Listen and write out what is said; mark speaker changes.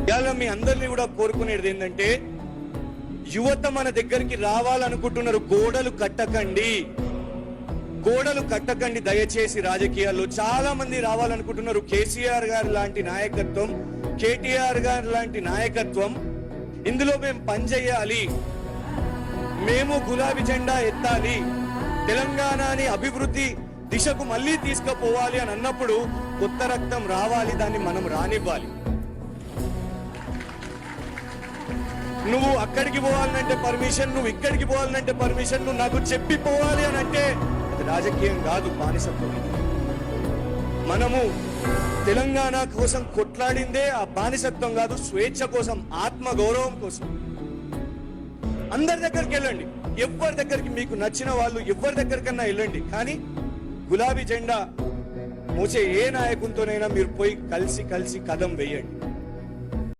Speaker 1: ఇవాళ మీ అందరినీ కూడా కోరుకునేది ఏంటంటే, యువత మన దగ్గరికి రావాలనుకుంటున్నారు. గోడలు కట్టకండి, గోడలు కట్టకండి దయచేసి. రాజకీయాల్లో చాలా మంది రావాలనుకుంటున్నారు. కేసీఆర్ గారు లాంటి నాయకత్వం, కేటీఆర్ గారు లాంటి నాయకత్వం, ఇందులో మేము పనిచేయాలి, మేము గులాబీ జెండా ఎత్తాలి, తెలంగాణని అభివృద్ధి దిశకు మళ్ళీ తీసుకుపోవాలి అని అన్నప్పుడు కొత్త రక్తం రావాలి, దాన్ని మనం రానివ్వాలి. నువ్వు అక్కడికి పోవాలంటే పర్మిషన్, నువ్వు ఇక్కడికి పోవాలంటే పర్మిషన్, నువ్వు నాకు చెప్పి పోవాలి అని అంటే అది రాజకీయం కాదు, బానిసత్వం. మనము తెలంగాణ కోసం కొట్లాడిందే ఆ బానిసత్వం కాదు, స్వేచ్ఛ కోసం, ఆత్మ గౌరవం కోసం. అందరి దగ్గరికి వెళ్ళండి, ఎవరి దగ్గరికి మీకు నచ్చిన వాళ్ళు ఎవరి దగ్గరికన్నా వెళ్ళండి, కానీ గులాబీ జెండా మోసే ఏ నాయకునితోనైనా మీరు పోయి కలిసి కదం వేయండి.